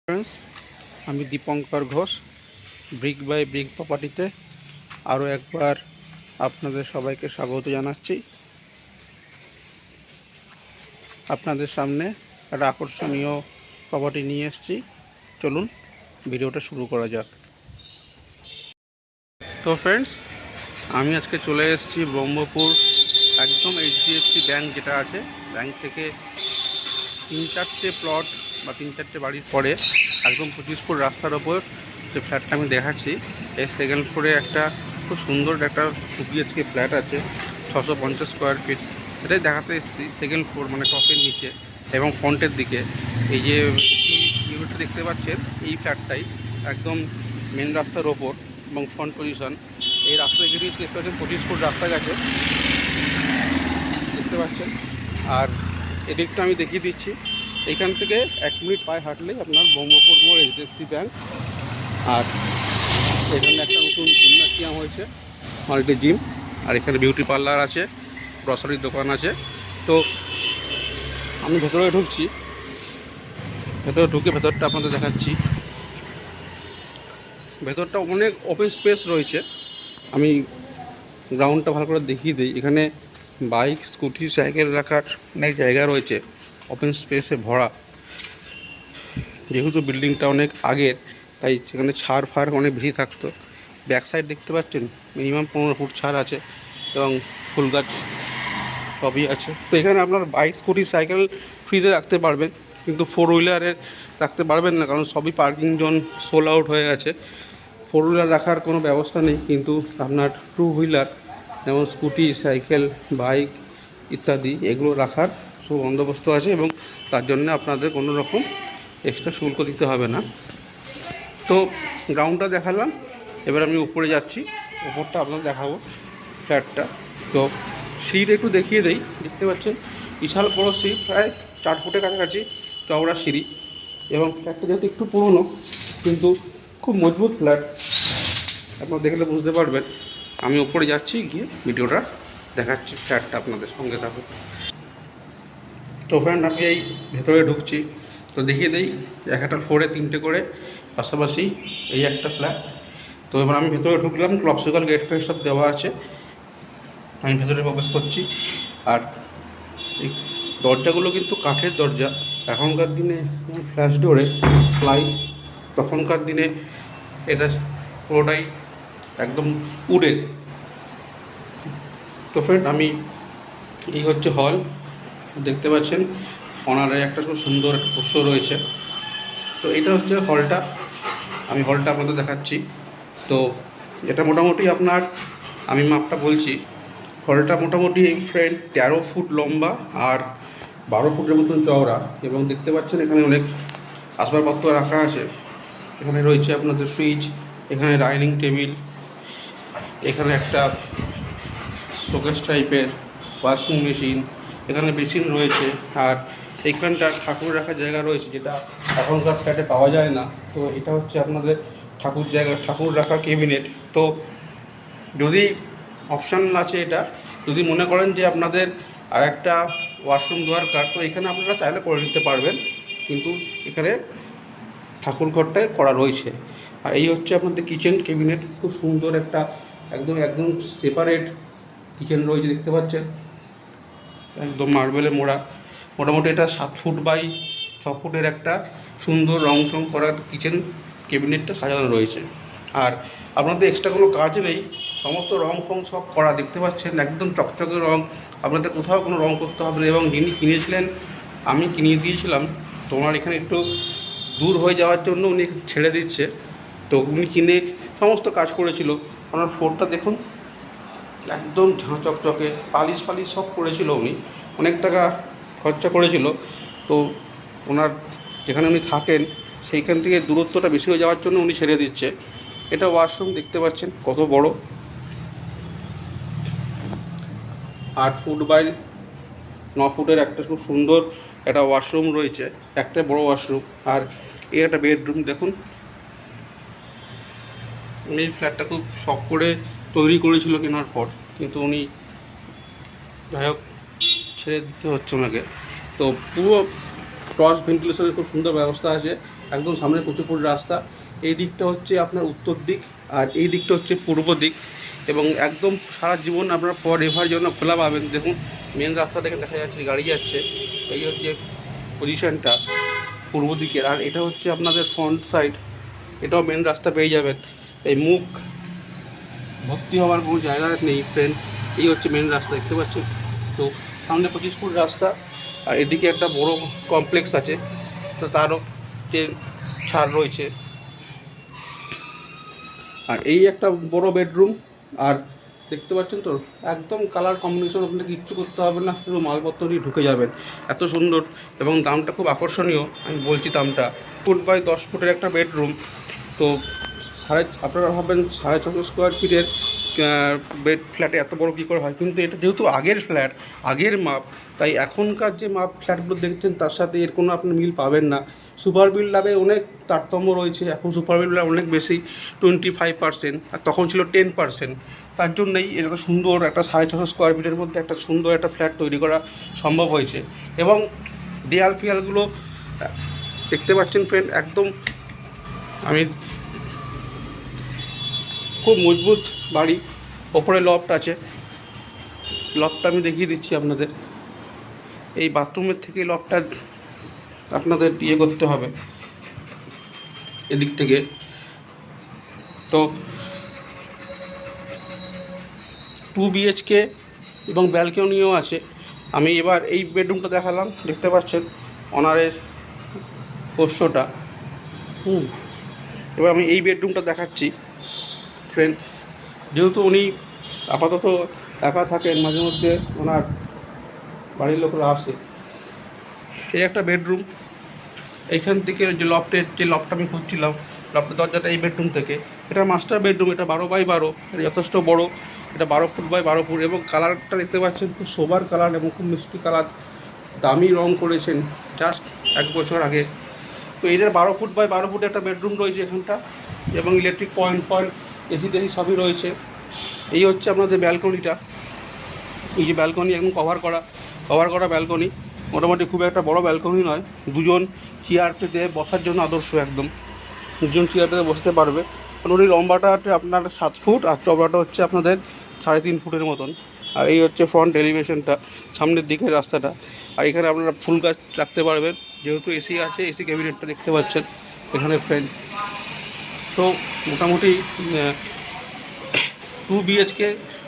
Friends, আমি Dipankar Ghosh, brick by brick প্রপার্টিতে আরও একবার আপনাদের সবাইকে স্বাগত জানাচ্ছি। আপনাদের সামনে একটা আকর্ষণীয় প্রপার্টি নিয়ে এসেছি। চলুন ভিডিওটা শুরু করা যাক। তো ফ্রেন্ডস, আমি আজকে চলে এসেছি ব্রহ্মপুর, একদম এইচডিএফসি ব্যাংক যেটা আছে, ব্যাংক থেকে 3-4টে প্লট বা 3-4টে বাড়ির পরে একদম 25 ফুট রাস্তার ওপর যে ফ্ল্যাটটা আমি দেখাচ্ছি, এই সেকেন্ড ফ্লোরে একটা খুব সুন্দর একটা 2 BHK ফ্ল্যাট আছে, 650 স্কোয়ার ফিট। সেটাই দেখাতে এসেছি। সেকেন্ড ফ্লোর মানে টপের নিচে এবং ফ্রন্টের দিকে এই যে ইউনিটটা দেখতে পাচ্ছেন, এই ফ্ল্যাটটাই একদম মেন রাস্তার ওপর এবং ফ্রন্ট পজিশন। এই রাস্তায় যদি দেখতে পাচ্ছেন 25 ফুট রাস্তা গেছে, দেখতে পাচ্ছেন। আর এদিকটা আমি দেখিয়ে দিচ্ছি। এইখান থেকে 1 মিনিট পায়ে হাঁটলেই আপনার ব্রহ্মপুর মোড় এইচডিএফসি ব্যাংক। আর এখানে একটা নতুন জিমনাসিয়াম হয়েছে, মাল্টি জিম। আর এখানে বিউটি পার্লার আছে, গ্রসারির দোকান আছে। তো আমি ভেতরে ঢুকছি, ভেতরে ঢুকে ভেতরটা আপনাদের দেখাচ্ছি। ভেতরটা অনেক ওপেন স্পেস রয়েছে। আমি গ্রাউন্ডটা ভালো করে দেখিয়ে দিই। এখানে বাইক, স্কুটি, সাইকেল রাখার অনেক জায়গা রয়েছে, ওপেন স্পেসে ভরা। যেহেতু বিল্ডিংটা অনেক আগের, তাই সেখানে ছাড় ফাড় অনেক বেশি থাকতো। ব্যাক সাইড দেখতে পাচ্ছেন মিনিমাম 15 ফুট ছাড় আছে এবং ফুল গাছ সবই আছে। তো এখানে আপনার বাইক, স্কুটি, সাইকেল ফ্রিতে রাখতে পারবেন, কিন্তু 4 হুইলারের রাখতে পারবেন না, কারণ সবই পার্কিং জোন সোল আউট হয়ে গেছে। 4 হুইলার রাখার কোনো ব্যবস্থা নেই, কিন্তু আপনার 2 হুইলার যেমন স্কুটি, সাইকেল, বাইক ইত্যাদি এগুলো রাখার সব বন্দোবস্ত আছে এবং তার জন্য আপনাদের কোনো রকম এক্সট্রা শুল্ক দিতে হবে না। তো গ্রাউন্ডটা দেখালাম, এবার আমি উপরে যাচ্ছি। উপরটা আপনাদের দেখাবো ফ্ল্যাটটা। তো সিঁড়ি একটু দেখিয়ে দেই। দেখতে পাচ্ছেন বিশাল বড়ো সিঁড়ি, প্রায় 4 ফুটের কাছাকাছি চওড়া সিঁড়ি। এবং ফ্ল্যাটটা যেহেতু একটু পুরনো, কিন্তু খুব মজবুত ফ্ল্যাট, আপনারা দেখলে বুঝতে পারবেন। আমি উপরে যাচ্ছি, গিয়ে ভিডিওটা দেখাচ্ছি ফ্ল্যাটটা আপনাদের সঙ্গে থাকুন। তো ফ্রেন্ড, আমি এই ভেতরে ঢুকছি। তো দেখিয়ে দিই, একটা ফ্লোরে 3টে করে পাশাপাশি এই একটা ফ্ল্যাট। তো এবার আমি ভেতরে ঢুকলাম, ক্লপসিকাল গেট ফেট সব দেওয়া আছে। আমি ভেতরে প্রবেশ করছি। আর এই দরজাগুলো কিন্তু কাঠের দরজা। এখনকার দিনে ফ্ল্যাশ ডোরে প্লাইস, তখনকার দিনে এটা পুরোটাই একদম উডেন। তো ফ্রেন্ড, আমি এই হচ্ছে হল, দেখতে পাচ্ছেন অনারে একটা খুব সুন্দর একটা পোষ্য রয়েছে। তো এটা হচ্ছে হলটা, আমি হলটা আপনাদের দেখাচ্ছি। তো এটা মোটামুটি আপনার, আমি মাপটা বলছি, হলটা মোটামুটি ফ্রেন্ড 13 ফুট লম্বা আর 12 ফুটের মতন চওড়া। এবং দেখতে পাচ্ছেন এখানে অনেক আসবাবপত্র রাখা আছে। এখানে রয়েছে আপনাদের ফ্রিজ, এখানে ডাইনিং টেবিল, এখানে একটা শোকেস টাইপের ওয়াশিং মেশিন, এখানে বেসিন রয়েছে। আর এইখানটা ঠাকুর রাখার জায়গা রয়েছে, যেটা এখনকার ফ্ল্যাটে পাওয়া যায় না। তো এটা হচ্ছে আপনাদের ঠাকুর রাখার ক্যাবিনেট। তো যদি অপশান আছে এটা, যদি মনে করেন যে আপনাদের আর একটা ওয়াশরুম দরকার, তো এখানে আপনারা চাইলে করে নিতে পারবেন, কিন্তু এখানে ঠাকুর ঘরটায় করা রয়েছে। আর এই হচ্ছে আপনাদের কিচেন ক্যাবিনেট, খুব সুন্দর একটা একদম সেপারেট কিচেন রয়েছে, দেখতে পাচ্ছেন একদম মার্বেলে মোড়া। মোটামুটি এটা 7 ফুট বাই 6 ফুটের একটা সুন্দর রং টং করা কিচেন ক্যাবিনেটটা সাজানো রয়েছে। আর আপনাদের এক্সট্রা কোনো কাজ নেই, সমস্ত রং ফং সব করা, দেখতে পাচ্ছেন একদম চকচকে রং। আপনাদের কোথাও কোনো রং করতে হবে না। এবং যিনি কিনেছিলেন, আমি কিনে দিয়েছিলাম, তো ওনার এখানে একটু দূর হয়ে যাওয়ার জন্য উনি ছেড়ে দিচ্ছে। তো উনি কিনে সমস্ত কাজ করেছিল। ওনার ফ্লোরটা দেখুন, একদম ঝাঁ চকচকে, পালিশ ফালিশ সব করেছিল। উনি অনেক টাকা খরচা করেছিল। তো ওনার যেখানে উনি থাকেন সেইখান থেকে দূরত্বটা বেশি হয়ে যাওয়ার জন্য উনি ছেড়ে দিচ্ছে। এটা ওয়াশরুম, দেখতে পাচ্ছেন কত বড়, 8 ফুট বাই 9 ফুটের একটা খুব সুন্দর একটা ওয়াশরুম রয়েছে, একটা বড় ওয়াশরুম। আর এই একটা বেডরুম দেখুন। এই ফ্ল্যাটটা খুব শখ করে তৈরি করেছিল কেনার পর, কিন্তু উনি যাই হোক ছেড়ে দিতে হচ্ছে ওনাকে। তো পুরো ক্রস ভেন্টিলেশনের খুব সুন্দর ব্যবস্থা আছে। একদম সামনে প্রচুর রাস্তা। এই দিকটা হচ্ছে আপনার উত্তর দিক, আর এই দিকটা হচ্ছে পূর্ব দিক, এবং একদম সারা জীবন আপনারা ফর এভার জন্য খোলা পাবেন। দেখুন মেন রাস্তা থেকে দেখা যাচ্ছে গাড়ি যাচ্ছে। এই হচ্ছে পজিশনটা পূর্ব দিকের, আর এটা হচ্ছে আপনাদের ফ্রন্ট সাইড, এটাও মেন রাস্তা পেয়ে যাবেন। এই মুখ ভর্তি হওয়ার কোনো জায়গা নেই ফ্রেন্ড। এই হচ্ছে মেন রাস্তা, দেখতে পাচ্ছেন তো সামনে 25 ফুট রাস্তা, আর এদিকে একটা বড় কমপ্লেক্স আছে, তো তারও ট্রেন ছাড় রয়েছে। আর এই একটা বড় বেডরুম, আর দেখতে পাচ্ছেন তো একদম কালার কম্বিনেশন, আপনাকে কিচ্ছু করতে হবে না, শুধু মালপত্র নিয়ে ঢুকে যাবেন। এত সুন্দর, এবং দামটা খুব আকর্ষণীয়। আমি বলছি দামটা ফুট বাই 10 ফুটের একটা বেডরুম। তো আপনারা ভাববেন 650 স্কোয়ার ফিটের বেড ফ্ল্যাটে এত বড় কী করে হয়, কিন্তু এটা যেহেতু আগের ফ্ল্যাট, আগের মাপ, তাই এখনকার যে মাপ ফ্ল্যাটগুলো দেখছেন তার সাথে এর কোনো আপনি মিল পাবেন না। সুপার বিল্ডারে অনেক তারতম্য রয়েছে, এখন সুপার বিল্ডার অনেক বেশি 25%, আর তখন ছিল 10%। তার জন্যই এটা সুন্দর একটা 650 স্কোয়ার ফিটের মধ্যে একটা সুন্দর একটা ফ্ল্যাট তৈরি করা সম্ভব হয়েছে। এবং দেয়াল ফিয়ালগুলো দেখতে পাচ্ছেন ফ্রেন্ড, একদম আমি খুব মজবুত বাড়ি। ওপরে লফট আছে, লফটটা আমি দেখিয়ে দিচ্ছি আপনাদের। এই বাথরুমের থেকে লফটটা আপনাদের করতে হবে এদিক থেকে। তো 2 BHK এবং ব্যালকনিও আছে। আমি এবার এই বেডরুমটা দেখালাম, দেখতে পাচ্ছেন অনারের পোষ্যটা। এবার আমি এই বেডরুমটা দেখাচ্ছি ফ্রেন্ড। যেহেতু উনি আপাতত একা থাকেন, মাঝে মধ্যে ওনার বাড়ির লোকরা আসে। এই একটা বেডরুম, এইখান থেকে যে লফটটা আমি খুঁজছিলাম, লফটের দরজাটা এই বেডরুম থেকে। এটা মাস্টার বেডরুম, এটা 12 বাই 12, এটা যথেষ্ট বড়। এটা 12 ফুট বাই 12 ফুট, এবং কালারটা দেখতে পাচ্ছেন খুব সোবার কালার এবং খুব মিষ্টি কালার। দামি রং করেছেন জাস্ট 1 বছর আগে। তো এটার 12 ফুট বাই 12 ফুট একটা বেডরুম রয়েছে এখানটা, এবং ইলেকট্রিক পয়েন্ট এসি টেসি সবই রয়েছে। এই হচ্ছে আপনাদের ব্যালকনিটা। এই যে ব্যালকনি একদম কভার করা ব্যালকনি, মোটামুটি খুব একটা বড় ব্যালকনি নয়। দুজন চেয়ার পেতে বসার জন্য আদর্শ, একদম দুজন চেয়ার পেতে বসতে পারবে। কারণ এই লম্বাটা হচ্ছে আপনার 7 ফুট, আর চওড়াটা হচ্ছে আপনাদের 3.5 ফুটের মতন। আর এই হচ্ছে ফ্রন্ট এলিভেশনটা, সামনের দিকের রাস্তাটা। আর এখানে আপনারা ফুল গাছ রাখতে পারবেন, যেহেতু এসি আছে। এসি ক্যাবিনেটটা দেখতে পাচ্ছেন এখানে ফ্রেন্ড। তো মোটামুটি 2 BHK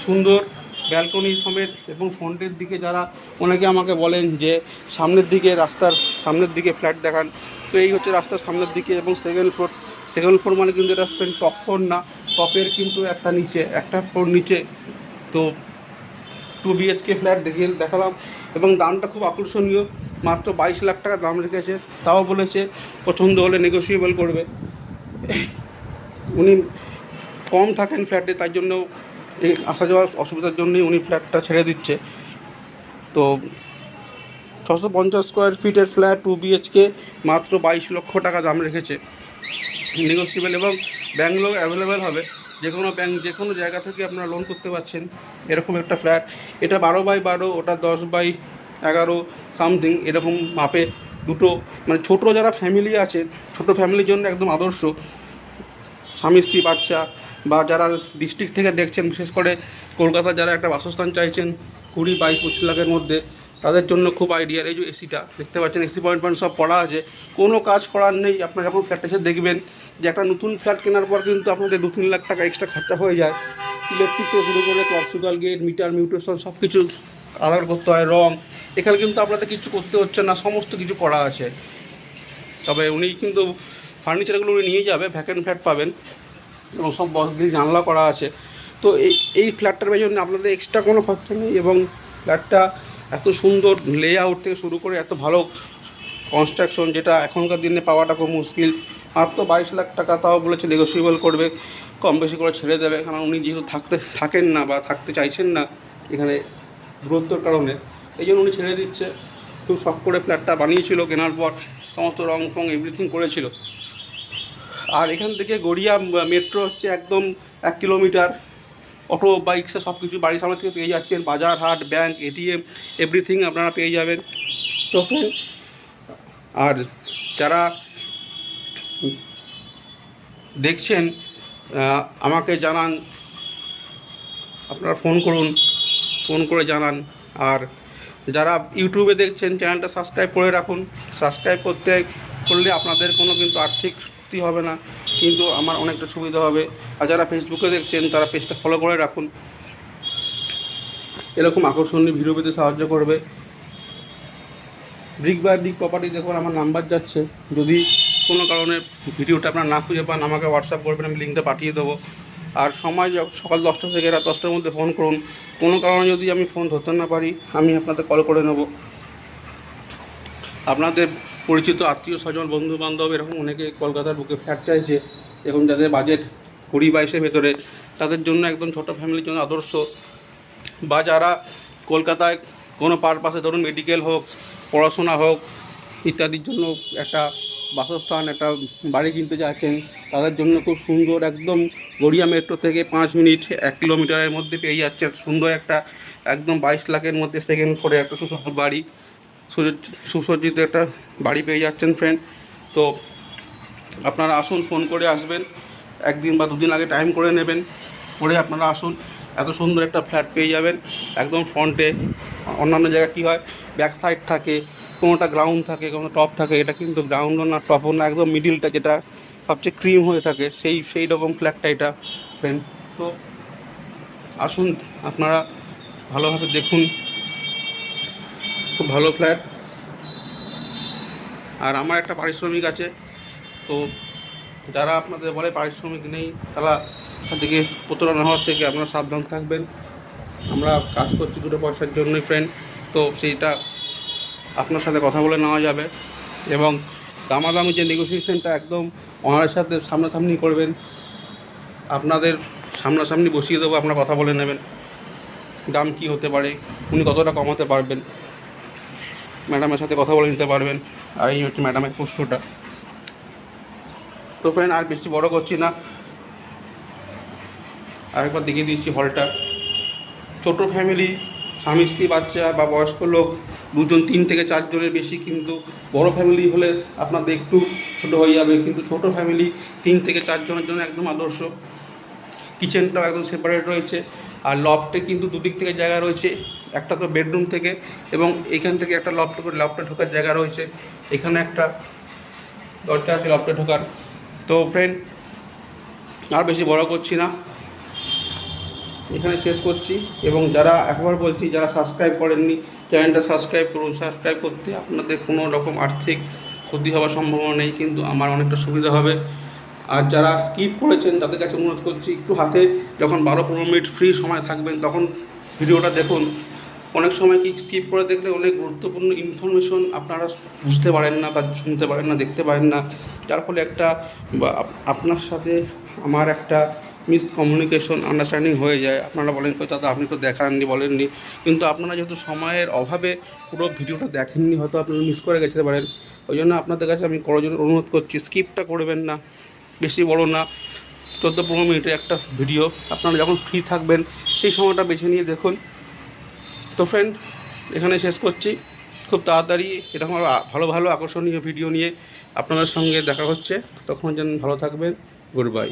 সুন্দর ব্যালকনি সমেত, এবং ফ্রন্টের দিকে যারা অনেকে আমাকে বলেন যে সামনের দিকে রাস্তার সামনের দিকে ফ্ল্যাট দেখান, তো এই হচ্ছে রাস্তার সামনের দিকে। এবং সেকেন্ড ফ্লোর মানে কিন্তু এটা ফ্রেন্ড টপ ফ্লোর না, টপের কিন্তু একটা ফ্লোর নিচে। তো 2 BHK ফ্ল্যাট দেখালাম, এবং দামটা খুব আকর্ষণীয়, মাত্র 22 লাখ টাকা দাম রেখেছে। তাও বলেছে পছন্দ হলে নেগোসিয়েবল করবে। উনি কম থাকেন ফ্ল্যাটে, তাই জন্য এই আসা যাওয়ার অসুবিধার জন্যই উনি ফ্ল্যাটটা ছেড়ে দিচ্ছে। তো 650 স্কোয়ার ফিটের ফ্ল্যাট 2 BHK মাত্র 22 লক্ষ টাকা দাম রেখেছে, নেগোসিয়েবল, এবং ব্যাংক লোন অ্যাভেলেবেল হবে। যে কোনো জায়গা থেকে আপনারা লোন করতে পারছেন এরকম একটা ফ্ল্যাট। এটা 12 বাই 12, ওটা 10 বাই 11 সামথিং, এরকম মাপে দুটো। মানে ছোটো যারা ফ্যামিলি আছে, ছোটো ফ্যামিলির জন্য একদম আদর্শ। স্বামী স্ত্রী বাচ্চা, বা যারা ডিস্ট্রিক্ট থেকে দেখছেন, বিশেষ করে কলকাতার যারা একটা বাসস্থান চাইছেন 20-22-25 লাখের মধ্যে, তাদের জন্য খুব আইডিয়াল। এই যে এসিটা দেখতে পাচ্ছেন, এসি পয়েন্ট সব পড়া আছে, কোনো কাজ করার নেই। আপনারা যখন ফ্ল্যাট এসে দেখবেন যে একটা নতুন ফ্ল্যাট কেনার পর কিন্তু আপনাদের 2-3 লাখ টাকা এক্সট্রা খরচা হয়ে যায়। ইলেকট্রিক থেকে শুরু করে ক্লাসিক্যাল গেট, মিটার, মিউটেশন সব কিছু আলাদা করতে হয়, রং। এখানে কিন্তু আপনাদের কিছু করতে হচ্ছে না, সমস্ত কিছু করা আছে। তবে উনি কিন্তু ফার্নিচারগুলো উনি নিয়ে যাবে, ভ্যাকেন্ট ফ্ল্যাট পাবেন, এবং সব বসগুলি জানলা করা আছে। তো এই ফ্ল্যাটটার পেছনে আপনাদের এক্সট্রা কোনো খরচা নেই, এবং ফ্ল্যাটটা এত সুন্দর লেআউট থেকে শুরু করে এত ভালো কনস্ট্রাকশন, যেটা এখনকার দিনে পাওয়াটা খুব মুশকিল। মাত্র 22 লাখ টাকা, তাও বলেছে নেগোসিয়েবল করবে, কম বেশি করে ছেড়ে দেবে। কারণ উনি যেহেতু থাকেন না বা থাকতে চাইছেন না এখানে দূরত্বর কারণে, এই জন্য উনি ছেড়ে দিচ্ছে। খুব শখ করে ফ্ল্যাটটা বানিয়েছিল, কেনার পর সমস্ত রং ফং এভরিথিং করেছিল। আর এখান থেকে গড়িয়া মেট্রো হচ্ছে একদম 1 কিলোমিটার। অটো বা রিক্সা সব কিছু বাড়ির সামনে থেকে পেয়ে যাচ্ছেন। বাজার, হাট, ব্যাংক, ATM এভরিথিং আপনারা পেয়ে যাবেন। তো আর যারা দেখছেন আমাকে জানান, আপনারা ফোন করুন, ফোন করে জানান। আর যারা ইউটিউবে দেখছেন চ্যানেলটা সাবস্ক্রাইব করে রাখুন। সাবস্ক্রাইব করলে আপনাদের কোনো কিন্তু আর্থিক ক্ষতি হবে না, কিন্তু আমার অনেকটা সুবিধা হবে। আর যারা ফেসবুকে দেখছেন তারা পেজটা ফলো করে রাখুন, এরকম আকর্ষণীয় ভিডিও পেতে সাহায্য করবে। ব্রিক বাই ব্রিক প্রপার্টি দেখুন, আমার নাম্বার যাচ্ছে, যদি কোনো কারণে ভিডিওটা আপনার না খুঁজে পান আমাকে হোয়াটসঅ্যাপ করবেন, আমি লিঙ্কটা পাঠিয়ে দেবো। আর সময় সকাল 10টা থেকে রাত 10টার মধ্যে ফোন করুন। কোনো কারণে যদি আমি ফোন ধরতে না পারি আমি আপনাদের কল করে নেব। আপনাদের পরিচিত আত্মীয় স্বজন বন্ধু বান্ধব এরকম অনেকে কলকাতার বুকে ফ্ল্যাট চাইছে, এখন যাদের বাজেট 20-22-এর ভেতরে, তাদের জন্য একদম ছোটো ফ্যামিলির জন্য আদর্শ। বা যারা কলকাতায় কোনো পারপাসে, ধরুন মেডিকেল হোক, পড়াশোনা হোক ইত্যাদির জন্য একটা বাসস্থান, একটা বাড়ি কিনতে চাচ্ছেন, তাদের জন্য খুব সুন্দর, একদম গড়িয়া মেট্রো থেকে 5 মিনিট 1 কিলোমিটারের মধ্যে পেয়ে যাচ্ছে সুন্দর একটা, একদম 22 লাখের মধ্যে সেকেন্ড ফ্লোরে একটা সুন্দর বাড়ি, সুসজ্জিত একটা বাড়ি পেয়ে যাচ্ছেন ফ্রেন্ড। তো আপনারা আসুন, ফোন করে আসবেন, 1 দিন বা 2 দিন আগে টাইম করে নেবেন, করে আপনারা আসুন। এত সুন্দর একটা ফ্ল্যাট পেয়ে যাবেন একদম ফ্রন্টে। অন্যান্য জায়গায় কী হয়, ব্যাক সাইড থাকে, কোনোটা গ্রাউন্ড থাকে, কোনো টপ থাকে, এটা কিন্তু গ্রাউন্ডও না টপও না, একদম মিডিলটা যেটা সবচেয়ে ক্রিম হয়ে থাকে সেই রকম ফ্ল্যাটটা এটা ফ্রেন্ড। তো আসুন, আপনারা ভালোভাবে দেখুন, খুব ভালো ফ্ল্যাট। আর আমার একটা পারিশ্রমিক আছে, তো যারা আপনাদের বলে পারিশ্রমিক নেই, তারা এখান থেকে প্রতারণা হওয়ার থেকে আপনারা সাবধান থাকবেন। আমরা কাজ করছি 2 পয়সার জন্যই ফ্রেন্ড, তো সেইটা আপনার সাথে কথা বলে নেওয়া যাবে। এবং দামাদামি যে নেগোসিয়েশনটা একদম ওনার সাথে সামনাসামনি করবেন, আপনাদের সামনাসামনি বসিয়ে দেবো, আপনারা কথা বলে নেবেন দাম কী হতে পারে, উনি কতটা কমাতে পারবেন, ম্যাডামের সাথে কথা বলে নিতে পারবেন। আর এই হচ্ছে ম্যাডামের পোস্টটা। তো ফ্রেন্ড আর বেশি বড় করছি না, আরেকবার দেখিয়ে দিচ্ছি হলটা। ছোট ফ্যামিলি, স্বামী স্ত্রী বাচ্চা বা বয়স্ক লোক 2 জন 3 থেকে 4 জনের বেশি, কিন্তু বড় ফ্যামিলি হলে আপনাদের একটু ছোটো হয়ে যাবে, কিন্তু ছোট ফ্যামিলি 3 থেকে 4 জনের জন্য একদম আদর্শ। কিচেনটাও একদম সেপারেট রয়েছে, আর লফটে কিন্তু 2 দিক থেকে জায়গা রয়েছে, একটা তো বেডরুম থেকে, এবং এখান থেকে একটা লফটে ঢোকার জায়গা রয়েছে, এখানে একটা দরজা আছে লফটে ঢোকার। তো ফ্রেন্ড আর বেশি বড় করছি না, এখানে শেষ করছি। এবং যারা একবার বলছি, যারা সাবস্ক্রাইব করেননি চ্যানেলটা সাবস্ক্রাইব করুন। সাবস্ক্রাইব করতে আপনাদের কোনো রকম আর্থিক ক্ষতি হওয়ার সম্ভাবনা নেই, কিন্তু আমার অনেকটা সুবিধা হবে। আর যারা স্কিপ করেছেন তাদের কাছে অনুরোধ করছি, একটু হাতে যখন 12-15 মিনিট ফ্রি সময় থাকবেন তখন ভিডিওটা দেখুন। অনেক সময় কি স্কিপ করে দেখলে অনেক গুরুত্বপূর্ণ ইনফরমেশন আপনারা বুঝতে পারেন না, বা শুনতে পারেন না, দেখতে পারেন না, যার ফলে একটা আপনার সাথে আমার একটা মিসকমিউনিকেশন, আন্ডারস্ট্যান্ডিং হয়ে যায়। আপনারা বলেন দাদা আপনি তো দেখাননি, বলেননি, কিন্তু আপনারা যেহেতু সময়ের অভাবে পুরো ভিডিওটা দেখেননি, হয়তো আপনারা মিস করে গেতে পারেন। ওই জন্য আপনাদের কাছে আমি করজোড়ে অনুরোধ করছি, স্কিপটা করবেন না, বেশি বড় না, 14-15 মিনিটের একটা ভিডিও, আপনারা যখন ফ্রি থাকবেন সেই সময়টা বেছে নিয়ে দেখুন। তো ফ্রেন্ড এখানে শেষ করছি, খুব তাড়াতাড়ি এরকম ভালো ভালো আকর্ষণীয় ভিডিও নিয়ে আপনাদের সঙ্গে দেখা হচ্ছে, তখন যেন ভালো থাকবেন। Good bye.